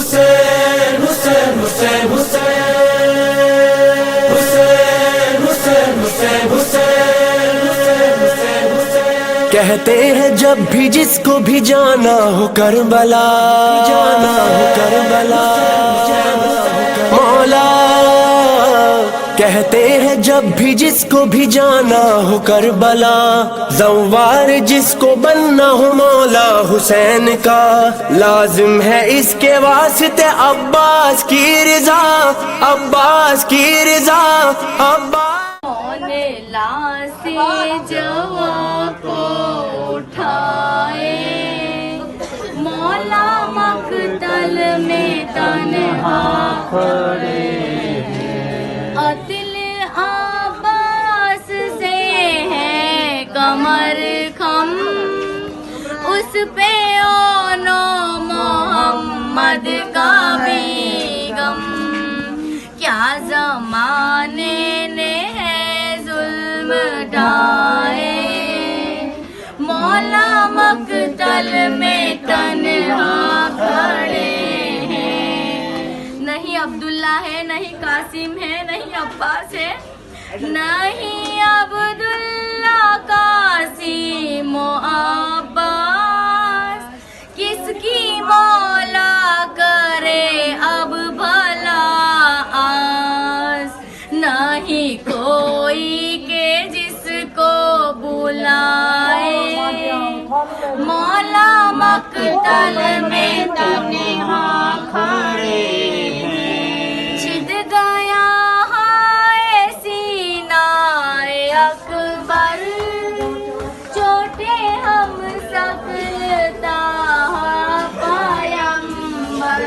حسین حسین حسین حسین حسین حسین حسین کہتے ہیں جب بھی جس کو بھی جانا ہو کربلا، جانا ہو کربلا مولا، کہتے ہیں جب بھی جس کو بھی جانا ہو کربلا، زوار جس کو بننا ہو مولا حسین کا، لازم ہے اس کے واسطے عباس کی رضا، عباس کی رضا، عباس لا سے جوا کو اٹھائے، مولا مقتل میں تنہا کھڑے، قتل عباس سے ہے کمر خم، اس پہ اونو محمد کا بھی غم، کیا زمانے نے ڈھائے، مولا مقتل میں تنہا کھڑے ہیں، نہیں عبداللہ ہے، نہیں قاسم ہے، نہیں عباس ہے، نہیں عبداللہ قاسم و عباس، کس کی مولا کرے اب بھلا آس، نہیں کوئی مولا مقتل میں تنہا کھڑے ہیں، چھد گیا ہے سینہ اکبر، چوٹیں ہم سکلتا پیمبر،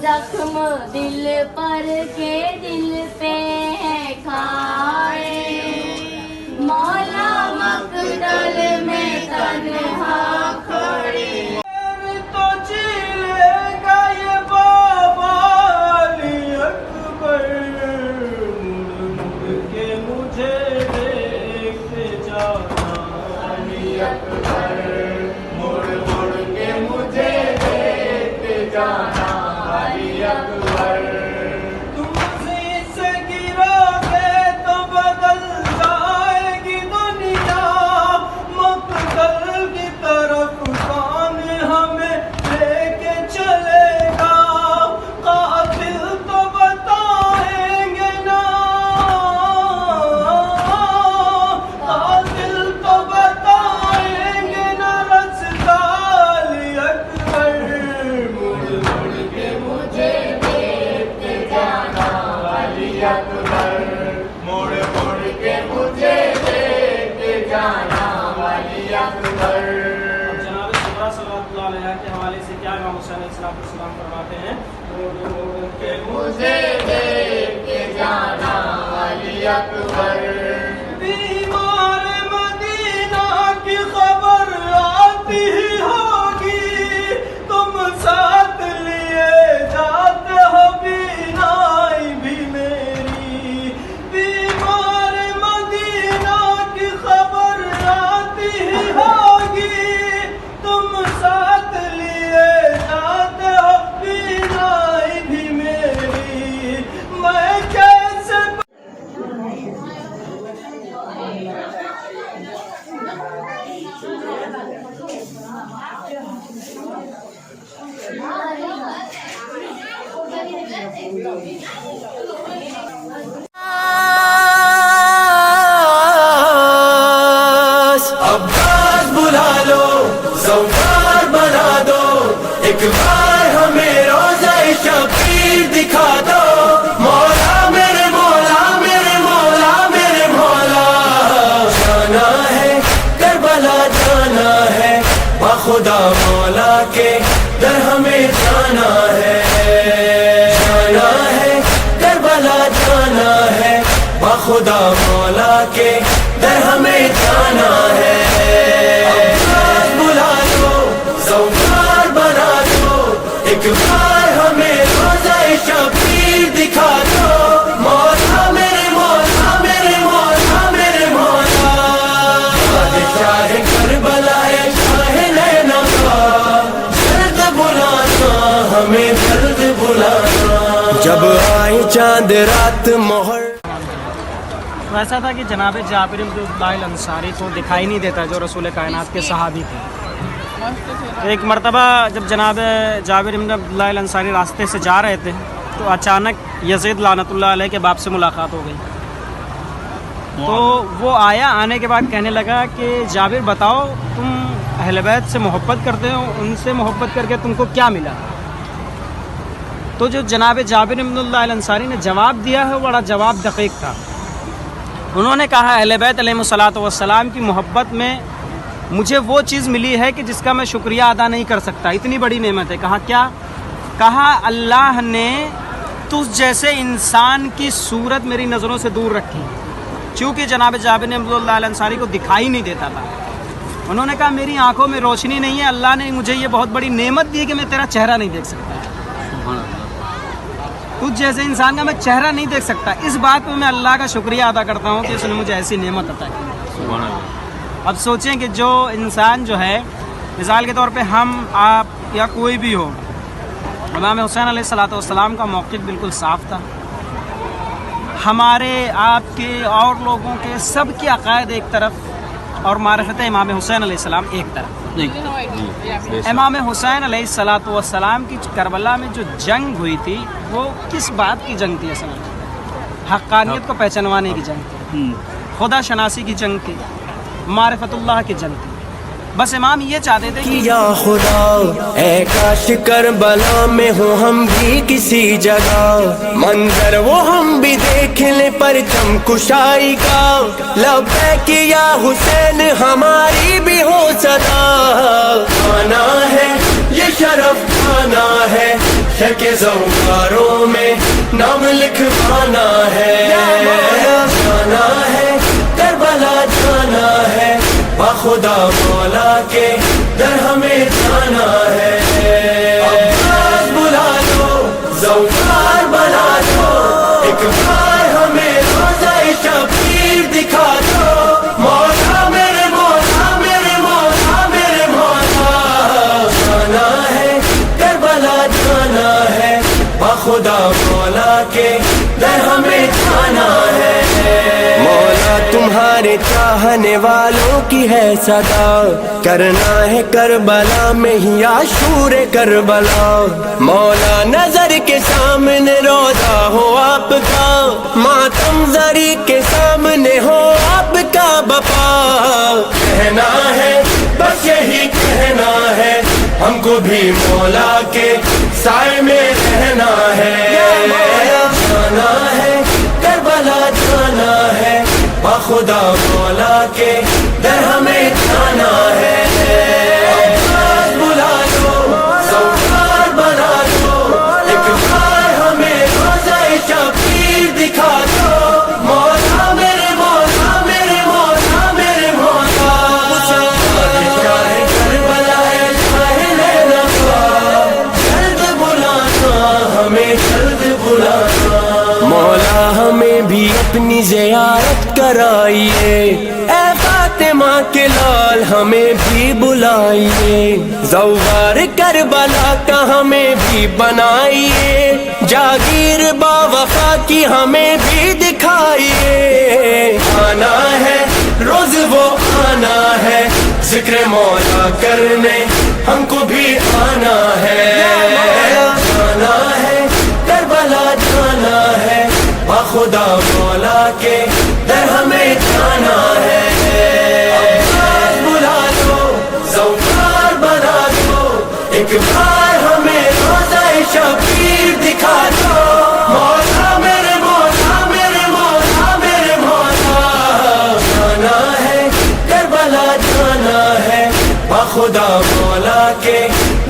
زخم دل پر کے دل پہ ہے کھائے، مولا مقتل میں تنہا کھڑے، تو چلے گا یہ بابا علی اکبر، مڑ کے مجھے دیکھتے جانا علی اکبر، مڑ کے مجھے دیکھتے جانا علی اکبر، تم سے گرا گے تو بدل کی طرف کون ہمیں لے کے چلے گا، قاتل تو بتائیں گے نا، قاتل تو بتائیں گے نا رستہ علی اکبر، مڑ کے مجھے دیکھتے جانا علی اکبر، مڑ کے مجھے دیکھتے جانا علی اکبر۔ جناب صغرا صلی اللہ علیہ کے حوالے سے کیا امام حسین علیہ السلام فرماتے ہیں؟ کہ مجھے دیکھ کے جانا علی اکبر، بیمار مدینہ کی خبر آتی ہی ہوگی، تم ساتھ لیے جاتے ہو بینائی بھی میری، بیمار مدینہ کی خبر آتی ہی ہوگی، تم ساتھ لیے جاتے ہو بینائی بھی میری، میں کیسے عباس بلا لو، زوار بنا دو، ایک بار ہمیں روزہ شبیر دکھا دو، مولا میرے مولا میرے مولا میرے مولا، جانا ہے کربلا جانا ہے، بخدا مولا کے در ہمیں جانا ہے، جانا ہے کربلا جانا ہے، بخدا مولا کے در ہمیں جانا ہے، عباس بلا دو، زوار بنا دو، ایک بار ہمیں روزہ شبیر دکھا دو، مولا میرے مولا میرے مولا میرے مولا، بادشاہ کربلا ہے شاہ نینا کا، درد بلانا ہمیں जब आए चांद रात मोहर। तो ऐसा था कि जनाब जाबिर इब्न अंसारी को दिखाई नहीं देता जो रसूल कायनात के सहाबी थे। तो एक मरतबा जब जनाब जाबिर इब्न अंसारी रास्ते से जा रहे थे तो अचानक यजीद लानतुल्लाह अलैह के बाप से मुलाकात हो गई। तो वो आया, आने के बाद कहने लगा कि जाबिर बताओ तुम अहले बैत से मोहब्बत करते हो, उनसे मोहब्बत करके तुमको क्या मिला? तो जो जनाब जाबिर इब्न अंसारी ने जवाब दिया है वो बड़ा जवाब दक़ीक़ था। उन्होंने कहा अहले बैत अलैहिमुस्सलातु वस्सलाम की मोहब्बत में मुझे वो चीज़ मिली है कि जिसका मैं शुक्रिया अदा नहीं कर सकता, इतनी बड़ी नेमत है। कहा क्या? कहा अल्लाह ने तुझ जैसे इंसान की सूरत मेरी नज़रों से दूर रखी, चूँकि जनाब जाबिर इब्न अंसारी को दिखाई नहीं देता था। उन्होंने कहा मेरी आंखों में रोशनी नहीं है, अल्लाह ने मुझे ये बहुत बड़ी नेमत दी है कि मैं तेरा चेहरा नहीं देख सकता, तुझ जैसे इंसान का मैं चेहरा नहीं देख सकता। इस बात पे मैं अल्लाह का शुक्रिया अदा करता हूँ कि उसने मुझे ऐसी नेमत अता की। अब सोचें कि जो इंसान जो है, मिसाल के तौर पे हम आप या कोई भी हो, इमाम हुसैन अलैहिस्सलातु वस्सलाम का मौक़िफ़ बिल्कुल साफ़ था, हमारे आपके और लोगों के सब के अक़ायद एक तरफ और मारिफ़त इमाम हुसैन अलैहिस्सलाम एक तरफ। इमाम हुसैन अलैहिस्सलातु वस्सलाम की करबला में जो जंग हुई थी वो किस बात की जंग थी? असल में हक़ानियत को पहचानवाने की जंग थी, खुदा शनासी की जंग थी, मारिफतुल्लाह की जंग थी। बस इमाम ये चाहते थे कि या खुदा ऐ काश करबला में हो हम भी किसी जगह, मंजर वो हम भी देख ले परचम कुशाई का। लब्बैक या हुसैन हमारी भी हो सदा, आना है ये शरफ पाना है, शके ज़ौकारों में नाम लिखवाना है, जाना है करबला जाना है, बाखुदा मौला के दर हमें जाना है। अब्बास बुला दो, ज़ौकार बना दो, एक बार हमें रोज़ा-ए शबीर दिखा दो, मौला मेरे मौला मेरे मौला मेरे मौला। जाना है करबला जाना है, बाखुदा मौला के दर हमें जाना है। मौला तुम्हारे चाहने वालों की है सदा, करना है करबला में ही आशूरे करबला। मौला नजर के सामने रोज़ा हो आपका, मातम जरी के सामने हो आपका बपा। कहना है बस यही कहना है, हमको भी मौला के साए में रहना है। जाना है करबला जाना है, बाखुदा मौला के दर हमें जाना है। अब्बास बुला दो, ज़ौकार बना दो, एक बार हमें रोज़ा-ए शबीर दिखा दो, मौला मेरे मौला मेरे मौला मेरे मौला। चाहे करबला है चाहे नैनवा, जल्द बुलाना हमें जल्द बुलाना। मौला हमें भी अपनी ज़ियारत कराइए, ऐ फातिमा के लाल हमें भी बुलाइए, ज़ौवार करबला का हमें भी बनाइए, जागीर बावफा की हमें भी दिखाइए। आना है रोज़ वो आना है, ज़िक्र मौला करने हमको भी आना है। जाना है करबला जाना है, बाखुदा मौला के दर हमें जाना है। अब्बास बुला दो, ज़ौकार बना दो, एक बार हमें रोज़ा-ए शबीर दिखा दो, मौला मेरे मौला मेरे मौला मेरे मौला। जाना है करबला जाना है, बाखुदा मौला के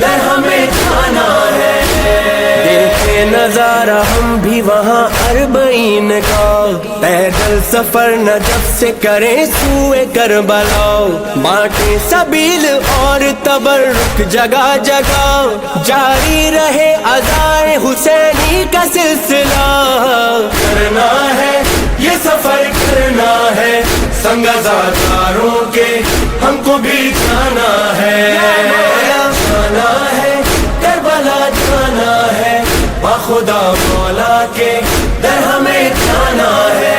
दर हमें जाना है। देखे नजारा हम भी वहाँ अरबईन का, पैदल सफर नजफ से करें सूए करबला, बांटे सबील और तबर्रुक जगह जगह, जारी रहे अज़ाए हुसैनी का सिलसिला। करना है ये सफर करना है, संगज़ादारों के हमको भी जाना है। जाना है करबला जाना है, بخدا مولا کے در ہمیں جانا ہے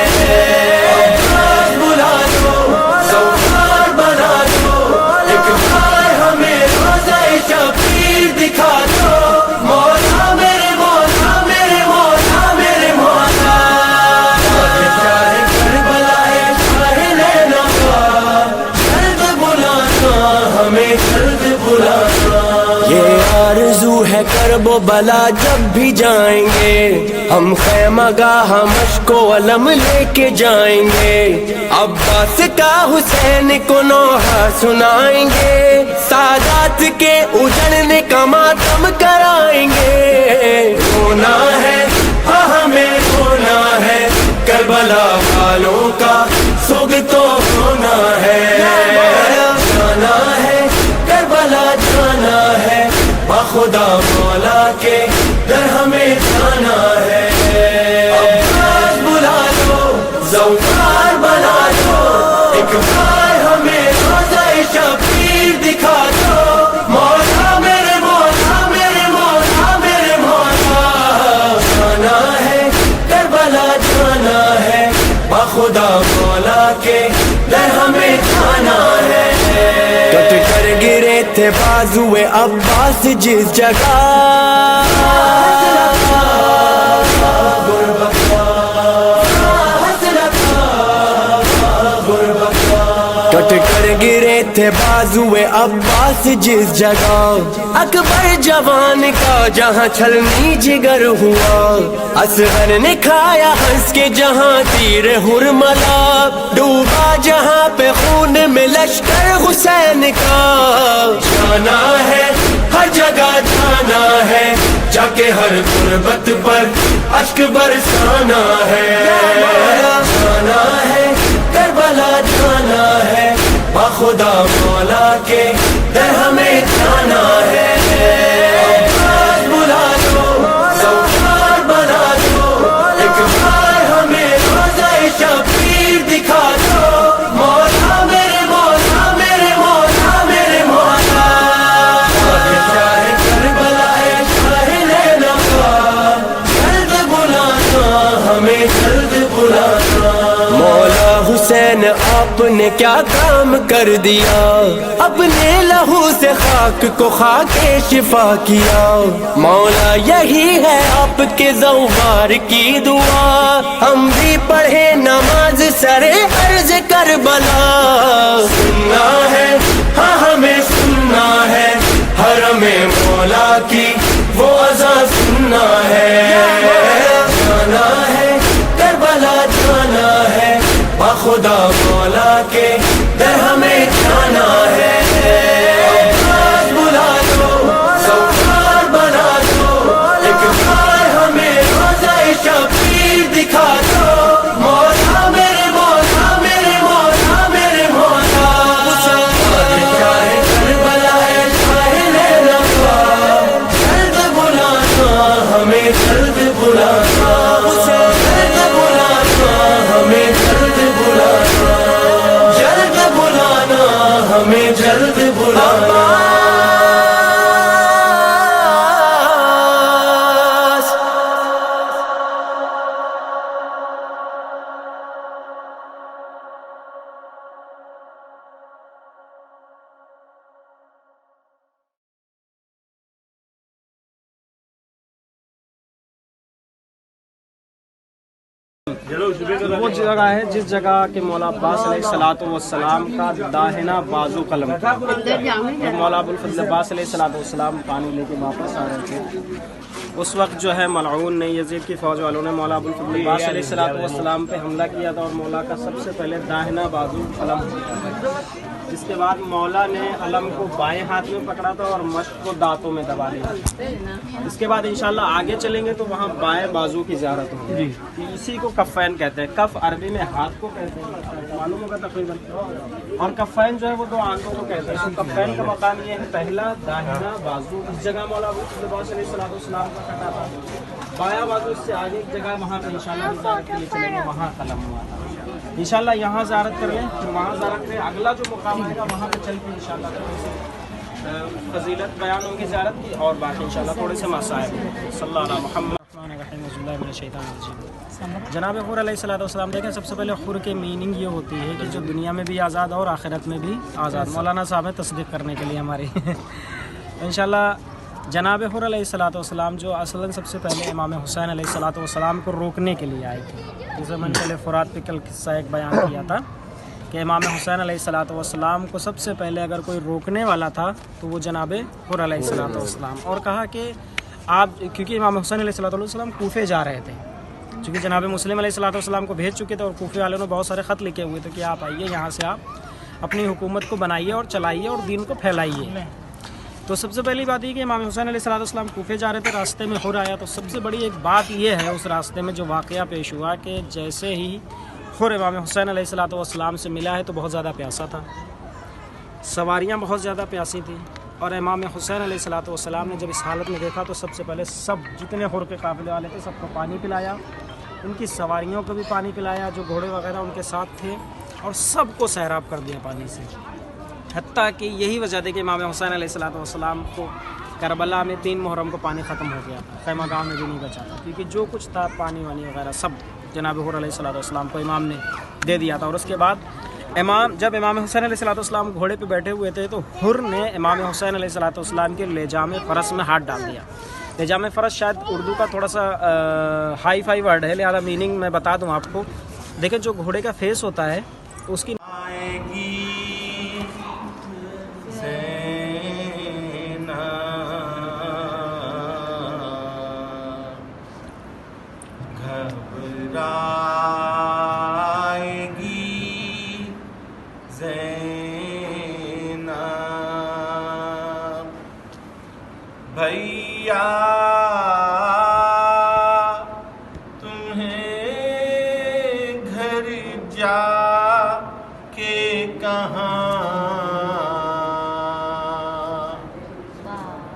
بلا دو زوار بنا دو ایک بار ہمیں روزہ شبیر دکھا دو مولا میرے مولا میرے مولا میرے مولا شاہ کربلا ہے شاہ لینا جلد بلانا ہمیں جلد بلانا یہ آرزو ہے کرب و بلا جب بھی جائیں گے ہم خیمہ گاہ مشک و علم لے کے جائیں گے عباس کا حسین کو نوحہ سنائیں گے سادات کے اجڑنے کا ماتم کرائیں گے رونا ہے ہاں ہمیں رونا ہے کربلا والوں کا سوگ تو ہونا ہے جانا ہے کربلا جانا ہے بخدا مولا کے در ہمیں جانا ہے عباس بلا دو زوار بنا دو ایک بار ہمیں روزہ شبیر دکھا دو مولا میرے مولا میرے مولا میرے مولا جانا ہے کربلا جانا ہے بخدا مولا کے در ہمیں جانا ہے کٹ کر گرے تھے بازوئے عباس جس جگہ کٹ کر گرے تھے بازوئے عباس جس جگہ اکبر جوان کا جہاں چھلنی جگر ہوا اصغر نے کھایا ہنس کے جہاں تیر ہرملا ڈوبا جہاں پہ خون میں لشکر حسین کا جانا ہے ہر جگہ جانا ہے جا کے ہر غربت پر اشک برسانا ہے جانا ہے کربلا جانا ہے بخدا مولا کے در ہمیں جانا ہے عباس بلا دو زوار بنا دو ایک بار ہمیں روزہ شبیر دکھا دو مولا میرے مولا میرے مولا میرے مولا شاہ کربلا ہے شاہ لینا جلد بلانا ہمیں جلد بلانا مولا حسین آپ نے کیا کام کر دیا اپنے لہو سے خاک کو خاک شفا کیا مولا یہی ہے آپ کے زوار کی دعا ہم بھی پڑھے نماز سرے عرض کربلا سننا ہے ہاں ہمیں سننا ہے حرم مولا کی وہ اذان سننا ہے جانا ہے کربلا جانا ہے بخدا مولا کے در ہمیں جانا ہے عباس بلا دو زوار بنا دو ایک بار ہمیں روزہ شبیر دکھا دو مولا میرے مولا میرے مولا میرے مولا شاہ کربلا ہے شاہ لینا جلد بلانا ہمیں جلد بلانا جلد بلانا ہمیں جلد بلانا جلد بلانا ہمیں جلد بلانا وہ جگہ ہے جس جگہ کہ مولا عباس علیہ السلام کا داہنا بازو قلم تھا جب مولا ابوالفضل عباس علیہ السلام پانی لے کے واپس آ رہے تھے اس وقت جو ہے ملعون نے یزید کی فوج والوں نے مولا ابوالفضل عباس علیہ السلام پہ حملہ کیا تھا اور مولا کا سب سے پہلے داہنا بازو قلم تھا جس کے بعد مولا نے علم کو بائیں ہاتھ میں پکڑا تھا اور مشق کو دانتوں میں دبا لیا. اس کے بعد انشاءاللہ آگے چلیں گے تو وہاں بائیں بازو کی زیارت ہوگی. اسی کو کفین کہتے ہیں. کف عربی میں ہاتھ کو کہتے ہیں, معلوم ہوگا تقریباً, اور کفین جو ہے وہ دو آنکھوں کو کہتے ہیں. تو کفین کا مقام یہ ہے پہلا داہنا بازو, اس جگہ مولا ابوالفضل علیہ السلام کا کٹا تھا. بایاں بازو اس سے آگے ایک جگہ وہاں پہ انشاءاللہ زیارت کے لیے چلیں گے, وہاں قلم ہوا تھا. انشاءاللہ یہاں زیارت کر لیں, پھر وہاں زیارت کریں. اگلا جو مقام آئے گا وہاں پہ چل کے انشاءاللہ تھوڑی سی فضیلت بیان ہوگی زیارت کی, اور باقی انشاءاللہ تھوڑے سے مسائل. صلی اللہ علیہ محمد. जनाब हुर अलैहिस्सलाम देखें, सबसे पहले हुर के मीनिंग ये होती है कि जो दुनिया में भी आज़ाद और आखिरत में भी आज़ाद। मौलाना साहब है तस्दीक करने के लिए हमारी इंशाल्लाह। जनाब हुर अलैहिस्सलाम जो असलन सबसे पहले इमाम हुसैन अलैहिस्सलाम को रोकने के लिए आए थे। जैसे मैंने पहले फुरात पे कल किस्सा एक बयान किया था कि इमाम हुसैन अलैहिस्सलाम को सबसे पहले अगर कोई रोकने वाला था तो वो जनाब हुर अलैहिस्सलाम, और कहा कि आप, क्योंकि इमाम हुसैन अलैहिस्सलाम कूफे जा रहे थे, क्योंकि जनाब मुस्लिम अलैहिस्सलाम को भेज चुके थे और कूफे वालों ने बहुत सारे ख़त लिखे हुए थे कि आप आइए यहाँ से, आप अपनी हुकूमत को बनाइए और चलाइए और दीन को फैलाइए। तो सबसे पहली बात ये कि इमाम हुसैन अलैहिस्सलाम कूफे जा रहे थे, रास्ते में हुर आया। तो सबसे बड़ी एक बात ये है उस रास्ते में जो वाक़या पेश हुआ कि जैसे ही हुर इमाम हुसैन अलैहिस्सलाम से मिला है तो बहुत ज़्यादा प्यासा था, सवारियाँ बहुत ज़्यादा प्यासी थी, और इमाम हुसैन अलैहिस्सलाम ने जब इस हालत में देखा तो सबसे पहले सब जितने हुर के काफ़िले वाले थे सबको पानी पिलाया, उनकी सवारियों को भी पानी पिलाया जो घोड़े वगैरह उनके साथ थे, और सबको सैराब कर दिया पानी से। हत्ता कि यही वजह थी कि इमाम हुसैन अलैहिस्सलाम को करबला में 3 मुहर्रम को पानी ख़त्म हो गया था, खैमा गाँव में भी नहीं बचा था, क्योंकि जो कुछ था पानी वानी वगैरह सब जनाब हुर अलैहिस्सलाम को इमाम ने दे दिया था। और उसके बाद जब इमाम हुसैन अलैहिस्सलाम घोड़े पे बैठे हुए थे तो हुर ने इमाम हुसैन अलैहिस्सलाम के लेजाम फ़रस में हाथ डाल दिया। लेजाम फ़रस शायद उर्दू का थोड़ा सा हाई फाई वर्ड है, लिहाजा मीनिंग मैं बता दूं आपको। देखें, जो घोड़े का फेस होता है उसकी भैया तुम्हें घर जा के कहाँ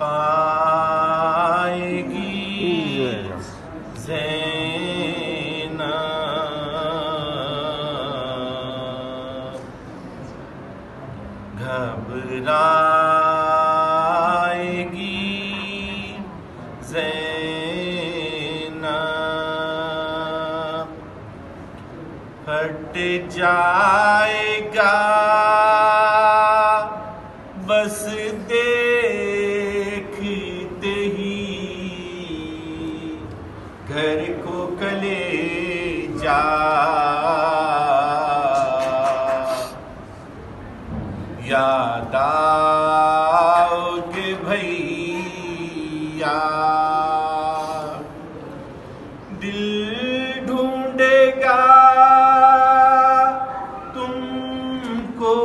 पाएगी ज़ैनब, घबराएगी ज़ैनब, फट जाएगा बस देखते ही घर को कलेजा, याद आओगे भैया, दिल ढूंढेगा तुमको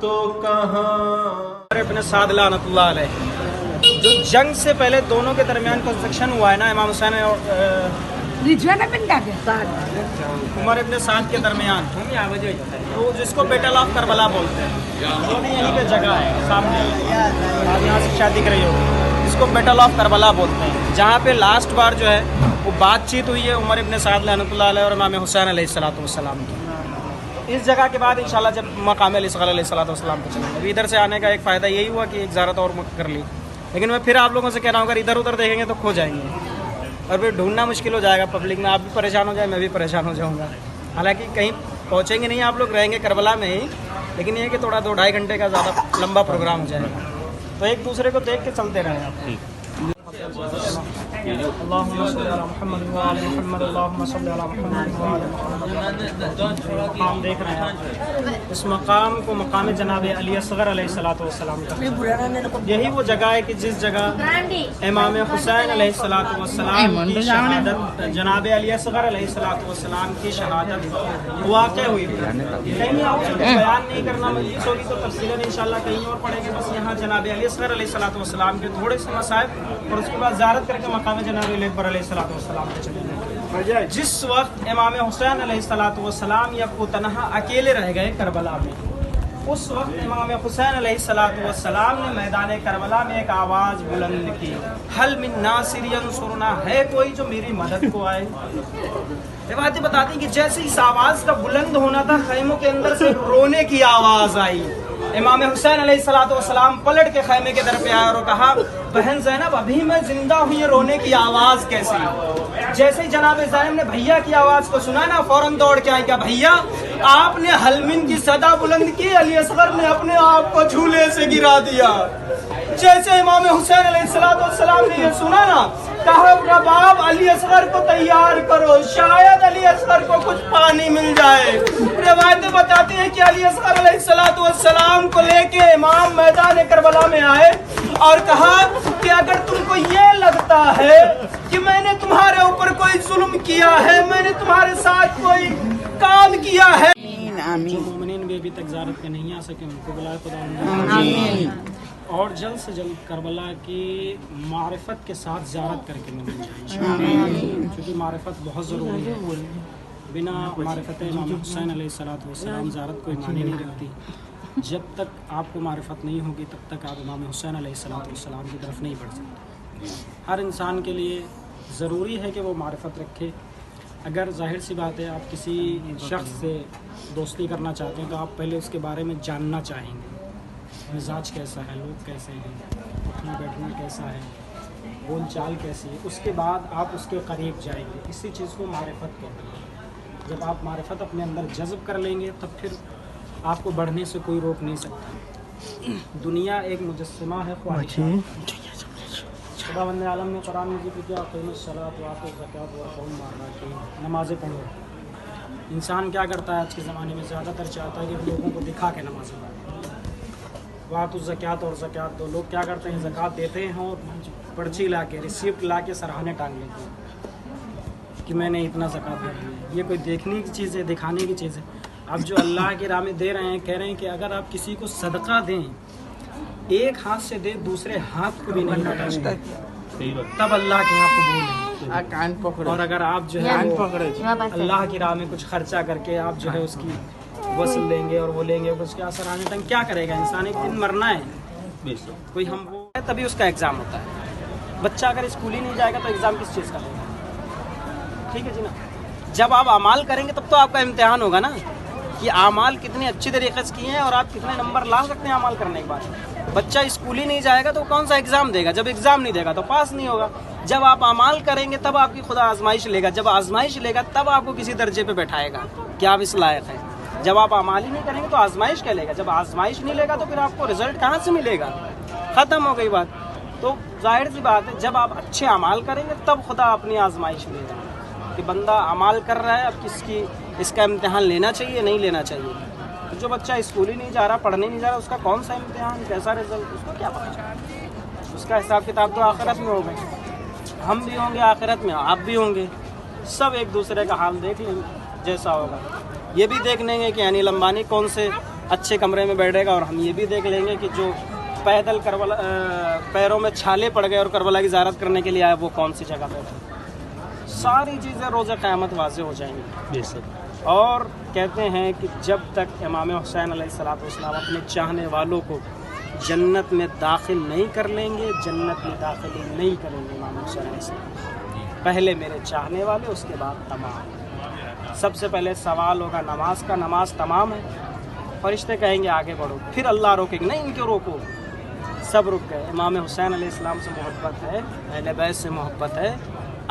तो कहाँ। अपने साद लानतुल्लाह अलैह, जो जंग से पहले दोनों के दरमियान कंस्ट्रक्शन हुआ है ना, इमाम हुसैन और उमर इब्न साद के दरमियान, तो जिसको बेटल ऑफ करबला बोलते हैं, जो भी यहीं पे जगह है सामने, आप यहाँ से शादी कर रही होगी, जिसको बेटल ऑफ करबला बोलते हैं, जहाँ पे लास्ट बार जो है वो बातचीत हुई है उमर इब्न साद लानतुल्लाह अलैह और इमाम हुसैन अलैहिस्सलाम की। इस जगह के बाद इंशाल्लाह जब मकाम अली असग़र अलैहिस्सलाम को चलेंगे। अभी इधर से आने का एक फ़ायदा यही हुआ कि एक ज़ियारत और कर ली, लेकिन मैं फिर आप लोगों से कह रहा हूँ अगर इधर उधर देखेंगे तो खो जाएंगे और फिर ढूंढना मुश्किल हो जाएगा पब्लिक में, आप भी परेशान हो जाए, मैं भी परेशान हो जाऊँगा। हालांकि कहीं पहुँचेंगे नहीं आप लोग, रहेंगे करबला में ही, लेकिन ये कि थोड़ा 2-2.5 घंटे का ज़्यादा लंबा प्रोग्राम हो जाएगा, तो एक दूसरे को देख के चलते रहें आप। मकाम देख रहे हैं इस मकाम को मकाम जनाब अली असग़र अलैहिस्सलाम का, यही वो जगह है कि जिस जगह इमाम हुसैन अलैहिस्सलाम की शहादत, जनाब अली असग़र अलैहिस्सलाम की शहादत वाक़या हुई थी। कहीं आप बयान नहीं करना मजलिस होगी तो तफसीलन इंशाल्लाह कहीं और पढ़ेंगे, बस यहाँ जनाब अली असग़र अलैहिस्सलाम के थोड़े से मसाइब और उसके बाद ज़ियारत करके मकाम जनाब अली अकबर अलैहिस्सलाम पे चलेंगे। जिस वक्त इमाम हुसैन अलैहिस्सलाम या को तनहा अकेले रह गए करबला में, उस वक्त इमाम हुसैन अलैहिस्सलाम ने मैदान करबला में एक आवाज़ बुलंद की, हल मिन नासिर यंसुरना, है कोई जो मेरी मदद को आए। रिवायतें बताती कि जैसे इस आवाज़ का बुलंद होना था, खैमों के अंदर से रोने की आवाज़ आई, इमाम हुसैन अलैहिस्सलाम पलट के खैमे के दर पे आया और कहा, बहन ज़ैनब अभी मैं जिंदा हूँ, ये रोने की आवाज़ कैसी? जैसे ही जनाब ज़ैनब ने भैया की आवाज़ को सुना ना, फौरन दौड़ के आई, क्या भैया आपने हलमिन की सदा बुलंद की, अली असगर ने अपने आप को झूले से गिरा दिया। जैसे इमाम हुसैन अलैहिस्सलाम ने ये सुना ना, कहा रबाब अली असगर को तैयार करो, शायद अली असगर को कुछ पानी मिल जाए। रिवायतें बताती हैं कि अली असगर अलैहिस्सलाम को लेके इमाम मैदान करबला में आए और कहा कि अगर तुमको ये लगता है कि मैंने तुम्हारे ऊपर कोई जुल्म किया है, मैंने तुम्हारे साथ कोई काम किया है, जो मोमिनीन भी अभी तक ज़ियारत पे नहीं आ सके उनको बुलाए खुदा और जल्द से जल्द करबला की मारिफत के साथ ज़ियारत करके मिल जाए, क्योंकि मारिफत बहुत ज़रूरी है। बिना मारिफत इमाम हुसैन अलैहिस्सलाम ज़ियारत कोई मानी नहीं रखती। जब तक आपको मारिफत नहीं होगी तब तक आप इमाम हुसैन अलैहिस्सलाम की तरफ नहीं बढ़ सकते। हर इंसान के लिए ज़रूरी है कि वो मारिफत रखे। अगर जाहिर सी बात है आप किसी शख्स से दोस्ती करना चाहते हैं तो आप पहले उसके बारे में जानना चाहेंगे, मिजाज कैसा है, लोग कैसे हैं, उठना बैठना कैसा है, बोल चाल कैसी है, उसके बाद आप उसके करीब जाएंगे। इसी चीज़ को मारिफत कहते हैं। जब आप मारिफत अपने अंदर जज़्ब कर लेंगे तब फिर आपको बढ़ने से कोई रोक नहीं सकता। दुनिया एक मुजस्समा है ख्वाहिशात। खुदावंद आलम ने कुरान में जिक्र किया, क़ीमुस्सलात व आतू ज़कात वरक़ऊ मार्राकीन, नमाज़ें पढ़ो। इंसान क्या करता है आज के ज़माने में, ज़्यादातर चाहता है कि लोगों को दिखा के नमाज़ें पढ़े। वातु ज़कात और ज़कात दो, लोग क्या करते हैं ज़कात देते हैं और पर्ची ला के, रिसिप्ट ला के सरहाने टांग लेते हैं कि मैंने इतना ज़कात दे दिया। ये कोई देखने की चीज़ है, दिखाने की चीज़ है। अब जो अल्लाह की राह में दे रहे हैं, कह रहे हैं कि अगर आप किसी को सदका दें, एक हाथ से दे दूसरे हाथ को भी नहीं लौटाएंगे, तब अल्लाह के यहाँ कबूल है। और अगर आप जो है अल्लाह की राह में कुछ खर्चा करके आप जो है उसकी वसल लेंगे और वो लेंगे, उसके असर आने तक क्या करेगा इंसान? एक दिन मरना है, कोई हम वो है तभी उसका एग्ज़ाम होता है। बच्चा अगर स्कूल ही नहीं जाएगा तो एग्ज़ाम किस चीज़ का देगा? ठीक है जी ना। जब आप अमाल करेंगे तब तो आपका इम्तिहान होगा ना कि अमाल कितने अच्छी तरीके से किए हैं और आप कितने नंबर ला सकते हैं अमाल करने के बाद। बच्चा स्कूल ही नहीं जाएगा तो कौन सा एग्ज़ाम देगा? जब एग्ज़ाम नहीं देगा तो पास नहीं होगा। जब आप अमाल करेंगे तब आपकी खुदा आजमाइश लेगा, जब आजमाइश लेगा तब आपको किसी दर्जे पे बैठाएगा कि आप इस लायक हैं। जब आप अमाल ही नहीं करेंगे तो आजमाइश क्या लेगा? जब आजमाइश नहीं लेगा तो फिर आपको रिजल्ट कहाँ से मिलेगा? ख़त्म हो गई बात। तो जाहिर सी बात है जब आप अच्छे अमाल करेंगे तब खुदा अपनी आजमाइश लेगा कि बंदा अमाल कर रहा है, अब किसकी इसका इम्तिहान लेना चाहिए नहीं लेना चाहिए। तो जो बच्चा स्कूल ही नहीं जा रहा, पढ़ने नहीं जा रहा, उसका कौन सा इम्तिहान, कैसा रिजल्ट, उसको क्या पता? उसका हिसाब किताब तो आखिरत में होगा। हम भी होंगे आखिरत में, आप भी होंगे, सब एक दूसरे का हाल देख लेंगे जैसा होगा। ये भी देख लेंगे कि अनिल अंबानी कौन से अच्छे कमरे में बैठेगा, और हम ये भी देख लेंगे कि जो पैदल करबला पैरों में छाले पड़ गए और करबला की ज़ियारत करने के लिए आए वो कौन सी जगह पे थे। सारी चीज़ें रोज़ क़यामत वाज़ेह हो जाएंगी। और कहते हैं कि जब तक इमाम हुसैन अलैहिस्सलाम अपने चाहने वालों को जन्नत में दाखिल नहीं कर लेंगे, जन्नत में दाखिल नहीं करेंगे इमाम हुसैन अलैहिस्सलाम। पहले मेरे चाहने वाले, उसके बाद तमाम। सबसे पहले सवाल होगा नमाज का, नमाज तमाम है, फरिश्ते कहेंगे आगे बढ़ो, फिर अल्लाह रोकेंगे नहीं इनको रोको, सब रुक गए। इमाम हुसैन अलैहिस्सलाम से मोहब्बत है, अहले बैत से मोहब्बत है,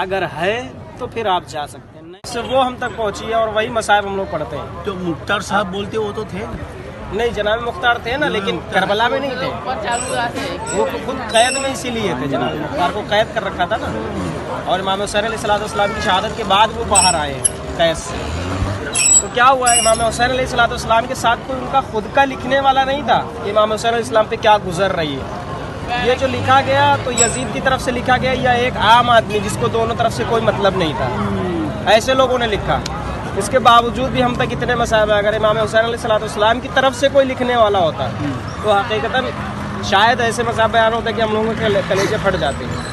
अगर है तो फिर आप जा सकते हैं, नहीं से वो हम तक पहुँची है और वही मसाइब हम लोग पढ़ते हैं। तो मुख्तार साहब बोलते वो तो थे नहीं, जनाब मुख्तार थे ना, लेकिन करबला में नहीं थे, वो खुद कैद में इसीलिए थे। जनाब मुख्तार को कैद कर रखा था ना, और इमाम हुसैन अलैहिस्सलाम की शहादत के बाद वो बाहर आए कैद से। तो क्या हुआ, इमाम हुसैन अलैहिस्सलाम के साथ कोई उनका खुद का लिखने वाला नहीं था कि इमाम हुसैन अलैहिस्सलाम पे क्या गुजर रही है। ये जो लिखा गया तो यजीद की तरफ से लिखा गया या एक आम आदमी जिसको दोनों तरफ से कोई मतलब नहीं था, ऐसे लोगों ने लिखा। इसके बावजूद भी हम तक इतने मसाइब है। अगर इमाम हुसैन अलैहिस्सलाम की तरफ से कोई लिखने वाला होता तो हकीकतन शायद ऐसे मसाइब बयान होते कि हम लोगों के कलेजे फट जाते हैं।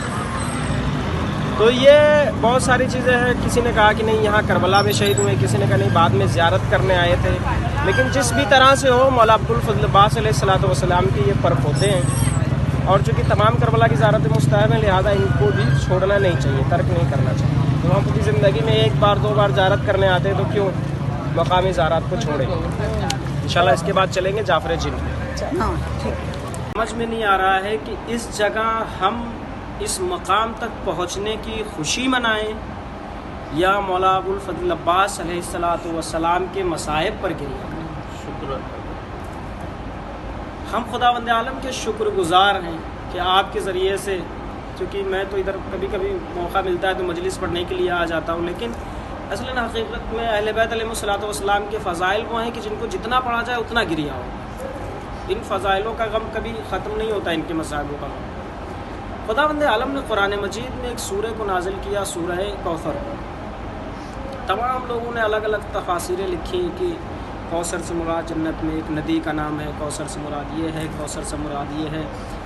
तो ये बहुत सारी चीज़ें हैं। किसी ने कहा कि नहीं यहाँ करबला में शहीद हुए, किसी ने कहा नहीं बाद में ज़ियारत करने आए थे। लेकिन जिस भी तरह से हो, मौला अब्दुल फजल अब्बास अलैहिस्सलाम के ये पर्व होते हैं, और चूँकि तमाम करबला की ज़ियारत मुस्तहब है, लिहाजा इनको भी छोड़ना नहीं चाहिए, तर्क नहीं करना चाहिए। तो हम अपनी ज़िंदगी में एक बार दो बार ज़ियारत करने आते हैं तो क्यों मकामी ज़ियारत को छोड़ें। इंशाल्लाह इसके बाद चलेंगे जाफर जिन। سمجھ میں نہیں آ رہا ہے کہ اس جگہ ہم اس مقام تک پہنچنے کی خوشی منائیں یا مولا ابو الفضل عباس علیہ الصلاۃ والسلام کے مصائب پر گریہ کریں۔ شکر ہم خداوند عالم کے شکر گزار ہیں کہ آپ کے ذریعے سے، چونکہ میں تو ادھر کبھی کبھی موقع ملتا ہے تو مجلس پڑھنے کے لیے آ جاتا ہوں، لیکن اصلاً حقیقت میں اہل بیت علیہ الصلوۃ والسلام کے فضائل وہ ہیں کہ جن کو جتنا پڑھا جائے اتنا گریہ ہو۔ ان فضائلوں کا غم کبھی ختم نہیں ہوتا، ان کے مصائبوں کا غم۔ خداوند عالم نے قرآن مجید میں ایک سورہ کو نازل کیا، سورہ کوثر۔ تمام لوگوں نے الگ الگ تفاسیریں لکھی کہ کوثر سے مراد جنت میں ایک ندی کا نام ہے، کوثر سے مراد یہ ہے، کوثر سے مراد یہ ہے۔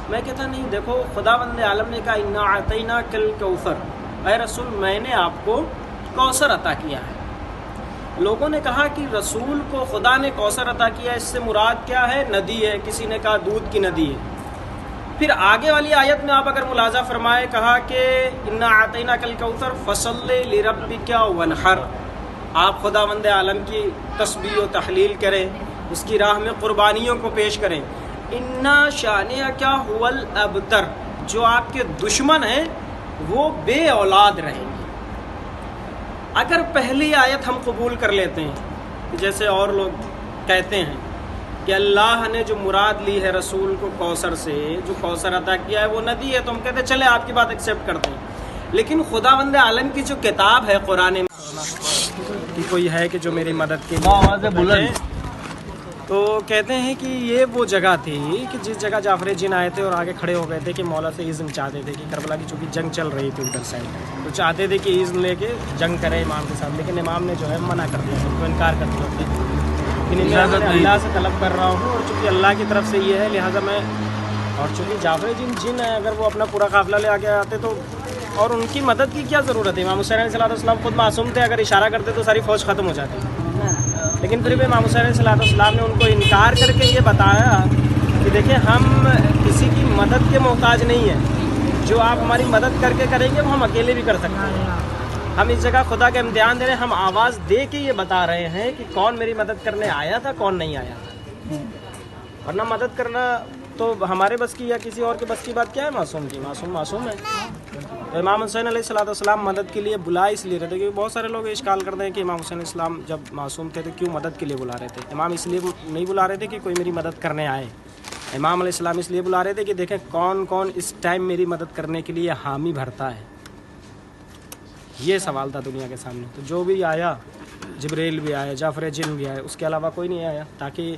میں کہتا نہیں، دیکھو خداوند عالم نے کہا انا اعطیناک الکوثر، اے رسول میں نے آپ کو کوثر عطا کیا ہے۔ لوگوں نے کہا کہ رسول کو خدا نے کوثر عطا کیا، اس سے مراد کیا ہے؟ ندی ہے، کسی نے کہا دودھ کی ندی ہے۔ پھر آگے والی آیت میں آپ اگر ملاحظہ فرمائے، کہا کہ انا اعطیناک الکوثر فصل لربک وانحر، آپ خداوند عالم کی تسبیح و تحلیل کریں، اس کی راہ میں قربانیوں کو پیش کریں۔ انا شانئک ھو الابتر، جو آپ کے دشمن ہیں وہ بے اولاد رہیں گے۔ اگر پہلی آیت ہم قبول کر لیتے ہیں، جیسے اور لوگ کہتے ہیں کہ اللہ نے جو مراد لی ہے رسول کو کوثر سے، جو کوثر عطا کیا ہے وہ ندی ہے، تو ہم کہتے ہیں چلے آپ کی بات ایکسیپٹ کرتے ہیں، لیکن خداوند عالم کی جو کتاب ہے قرآن کہ کوئی ہے کہ جو میری مدد کے لیے، تو کہتے ہیں کہ یہ وہ جگہ تھی کہ جس جگہ جعفر جن آئے تھے اور آگے کھڑے ہو گئے تھے کہ مولا سے اذن چاہتے تھے کہ کربلا کی چونکہ جنگ چل رہی تھی ادھر سائڈ، تو چاہتے تھے کہ اذن لے کے جنگ کرے امام کے ساتھ، لیکن امام نے جو ہے منع کر دیا، ان کو انکار کر دیا کہ میں اللہ سے طلب کر رہا ہوں، اور چونکہ اللہ کی طرف سے یہ ہے لہٰذا میں، اور چونکہ جعفر جن ہے اگر وہ اپنا پورا قافلہ لے آگے آتے تو، اور ان کی مدد کی کیا ضرورت ہے؟ امام حسین علیہ السلام خود معصوم تھے، اگر اشارہ کرتے تو ساری فوج ختم ہو جاتی، لیکن پھر بھی امام حسین علیہ السلام نے ان کو انکار کر کے یہ بتایا کہ دیکھیں ہم کسی کی مدد کے محتاج نہیں ہیں، جو آپ ہماری مدد کر کے کریں گے وہ ہم اکیلے بھی کر سکتے ہیں۔ ہم اس جگہ خدا کا امتحان دے رہے ہیں، ہم آواز دے کے یہ بتا رہے ہیں کہ کون میری مدد کرنے آیا تھا، کون نہیں آیا تھا، ورنہ مدد کرنا تو ہمارے بس کی یا کسی اور کے بس کی بات کیا ہے؟ معصوم کی، معصوم ہے۔ تو امام حسین علیہ السلام مدد کے لیے بلا اس لیے رہے تھے، کیونکہ بہت سارے لوگ اشکال کرتے ہیں کہ امام حسین علیہ السلام جب معصوم تھے تو کیوں مدد کے لیے بلا رہے تھے؟ امام اس لیے نہیں بلا رہے تھے کہ کوئی میری مدد کرنے آئے، امام علیہ السلام اس لیے بلا رہے تھے کہ دیکھیں کون کون اس ٹائم میری مدد کرنے کے لیے حامی بھرتا ہے۔ یہ سوال تھا دنیا کے سامنے، تو جو بھی آیا، جبریل بھی آیا، جعفر جن بھی آیا، اس کے علاوہ کوئی نہیں آیا، تاکہ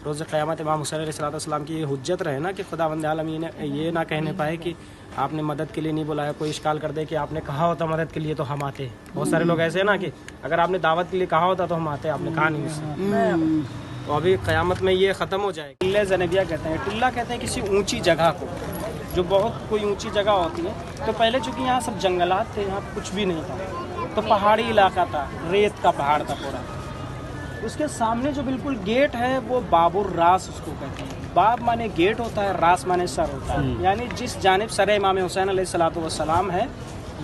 روز قیامت امام حسین علیہ السلام کی یہ حجت رہے نا کہ خداوند عالم یہ نہ کہنے پائے کہ آپ نے مدد کے لیے نہیں بلایا، کوئی اشکال کر دے کہ آپ نے کہا ہوتا مدد کے لیے تو ہم آتے۔ بہت سارے لوگ ایسے ہیں نا کہ اگر آپ نے دعوت کے لیے کہا ہوتا تو ہم آتے، آپ نے کہا نہیں اس، تو ابھی قیامت میں یہ ختم ہو جائے گا۔ ٹلہ زنبیہ کہتے ہیں، ٹلہ کہتے ہیں کسی اونچی جگہ کو، جو بہت کوئی اونچی جگہ ہوتی ہے۔ تو پہلے چونکہ یہاں سب جنگلات تھے، یہاں کچھ بھی نہیں تھا، تو پہاڑی علاقہ تھا، ریت کا پہاڑ تھا پورا۔ اس کے سامنے جو بالکل گیٹ ہے وہ باب الراس اس کو کہتے ہیں۔ باب مانے گیٹ ہوتا ہے، راس مانے سر ہوتا ہے، یعنی جس جانب سر امام حسین علیہ السلام ہے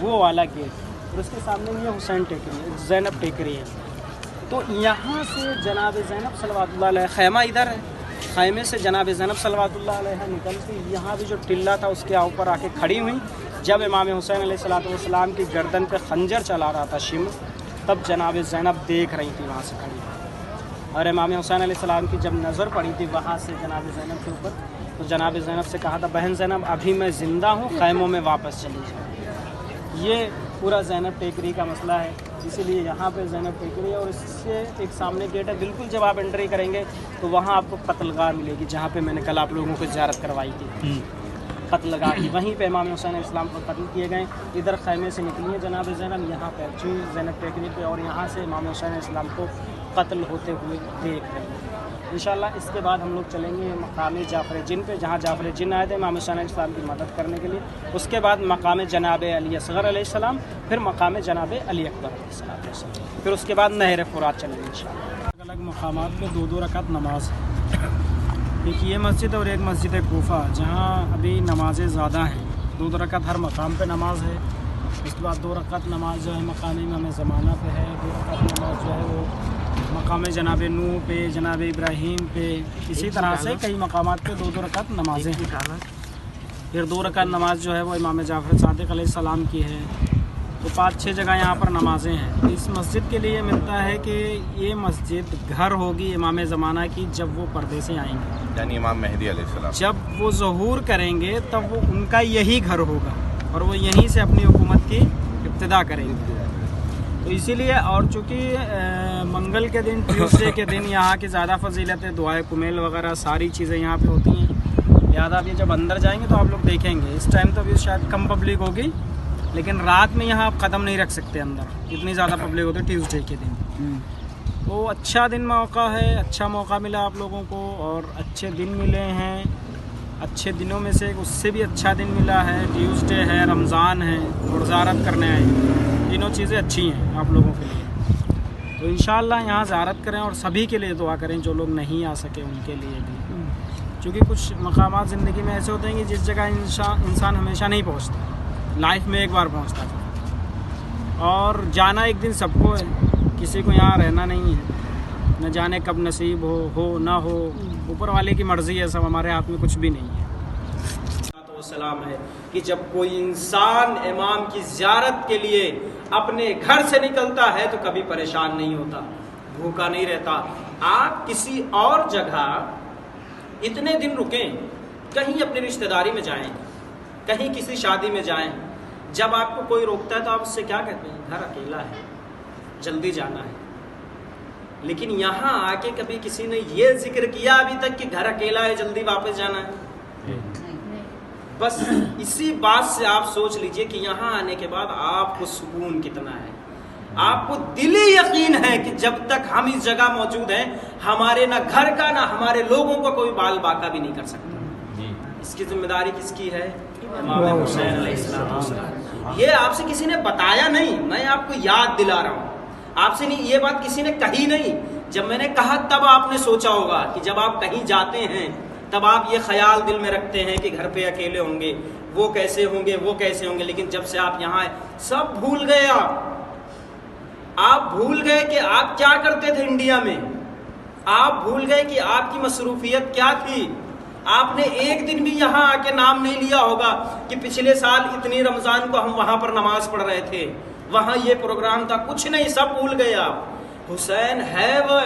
وہ والا گیٹ، اور اس کے سامنے یہ حسین ٹیکری ہے، زینب ٹیکری ہے۔ تو یہاں سے جناب زینب صلوات اللہ علیہ، خیمہ ادھر ہے، خیمے سے جناب زینب صلوات اللہ علیہ نکل کے یہاں بھی جو ٹلہ تھا اس کے اوپر آ کے کھڑی ہوئی۔ جب امام حسین علیہ السلام کی گردن پہ خنجر چلا رہا تھا شمر، تب جناب زینب دیکھ رہی تھی وہاں سے کھڑی، اور امام حسین علیہ السلام کی جب نظر پڑی تھی وہاں سے جناب زینب کے اوپر، تو جناب زینب سے کہا تھا بہن زینب ابھی میں زندہ ہوں، خیموں میں واپس چلی جاؤ۔ یہ پورا زینب ٹیکری کا مسئلہ ہے، اسی لیے یہاں پہ زینب ٹیکری ہے، اور اس سے ایک سامنے گیٹ ہے، بالکل جب آپ انٹری کریں گے تو وہاں آپ کو قتل گاہ ملے گی، جہاں پہ میں نے کل آپ لوگوں کو زیارت کروائی تھی، قتل گاہ کی، وہیں پہ امام حسین علیہ السلام کو قتل کیے گئے۔ ادھر خیمے سے نکلی ہیں جناب زینب، یہاں پہ اچھی زینب ٹیکری پہ، اور یہاں سے امام حسین علیہ السلام کو قتل ہوتے ہوئے دیکھ رہے ہیں۔ انشاءاللہ اس کے بعد ہم لوگ چلیں گے مقام جعفر جن پہ، جہاں جعفر جن آئے تھے امام حسین علیہ السلام کی مدد کرنے کے لیے، اس کے بعد مقام جناب علی اصغر علیہ السلام، پھر مقام جناب علی اکبر علیہ السلام، پھر اس کے بعد نہر فرات چلیں گے انشاءاللہ۔ الگ الگ مقامات پہ دو دو رکعت نماز ہے، ایک یہ مسجد اور ایک مسجد کوفہ، جہاں ابھی نمازیں زیادہ ہیں، دو دو رکعت ہر مقام پہ نماز ہے۔ اس کے بعد 2 رکعت نماز جو ہے مقام امام زمانہ پہ ہے، 2 رکعت نماز جو ہے وہ मकाम जनाब नूह पे, जनाब इब्राहीम पे, इसी तरह से कई मकामात पे 2-2 रकात नमाजें हैं। फिर 2 रकात नमाज जो है वो इमाम जाफ़र सादिक़ अलैहिस्सलाम की है। तो 5-6 जगह यहाँ पर नमाजें हैं। इस मस्जिद के लिए मिलता है कि ये मस्जिद घर होगी इमाम ज़माना की जब वो पर्दे से आएंगे, यानी इमाम मेहदी अलैहिस्सलाम जब वो ज़हूर करेंगे तब वो उनका यही घर होगा और वो यहीं से अपनी हुकूमत की इब्तिदा करेंगे। तो इसीलिए, और चूँकि मंगल के दिन, ट्यूसडे के दिन यहाँ की ज़्यादा फजीलत है, दुआए कुमेल वगैरह सारी चीज़ें यहाँ पे होती हैं। लिहाजा आप ये जब अंदर जाएंगे तो आप लोग देखेंगे, इस टाइम तो अभी शायद कम पब्लिक होगी, लेकिन रात में यहाँ आप कदम नहीं रख सकते अंदर, इतनी ज़्यादा पब्लिक होती है ट्यूसडे के दिन। तो अच्छा दिन मौका है, अच्छा मौका मिला आप लोगों को और अच्छे दिन मिले हैं। अच्छे दिनों में से उससे भी अच्छा दिन मिला है, ट्यूसडे है, रमज़ान है और ज़ियारत करने आए। तीनों चीज़ें अच्छी हैं आप लोगों के लिए। तो इंशाअल्लाह यहाँ ज़ियारत करें और सभी के लिए दुआ करें जो लोग नहीं आ सके उनके लिए भी, क्योंकि कुछ मकामात ज़िंदगी में ऐसे होते हैं कि जिस जगह इंसान हमेशा नहीं पहुँचता, लाइफ में एक बार पहुँचता था, और जाना एक दिन सबको है, किसी को यहाँ रहना नहीं है। न जाने कब नसीब हो ना हो, ऊपर वाले की मर्ज़ी है, सब हमारे हाथ में कुछ भी नहीं है। तो सलाम है कि जब कोई इंसान इमाम की ज़ियारत के लिए अपने घर से निकलता है तो कभी परेशान नहीं होता, भूखा नहीं रहता। आप किसी और जगह इतने दिन रुकें, कहीं अपनी रिश्तेदारी में जाएं, कहीं किसी शादी में जाएं, जब आपको कोई रोकता है तो आप उससे क्या कहते हैं? घर अकेला है, जल्दी जाना है। लेकिन यहाँ आके कभी किसी ने ये जिक्र किया अभी तक कि घर अकेला है, जल्दी वापस जाना है? बस इसी बात से आप सोच लीजिए कि यहाँ आने के बाद आपको सुकून कितना है। आपको दिली यकीन है कि जब तक हम इस जगह मौजूद हैं, हमारे ना घर का ना हमारे लोगों को कोई बाल बाका भी नहीं कर सकता। इसकी जिम्मेदारी किसकी है? इमाम हुसैन अलैहिस्सलाम। ये आपसे किसी ने बताया नहीं, मैं आपको याद दिला रहा हूँ। आपसे नहीं, ये बात किसी ने कही नहीं। जब मैंने कहा तब आपने सोचा होगा कि जब आप कहीं जाते हैं तब आप ये ख्याल दिल में रखते हैं कि घर पे अकेले होंगे, वो कैसे होंगे, वो कैसे होंगे। लेकिन जब से आप यहाँ आए सब भूल गए। आप भूल गए कि आप क्या करते थे इंडिया में। आप भूल गए कि आपकी मसरूफियत क्या थी। आपने एक दिन भी यहाँ आके नाम नहीं लिया होगा कि पिछले साल इतनी रमज़ान को हम वहाँ पर नमाज पढ़ रहे थे, वहाँ ये प्रोग्राम था। कुछ नहीं, सब भूल गए आप। हुसैन है वो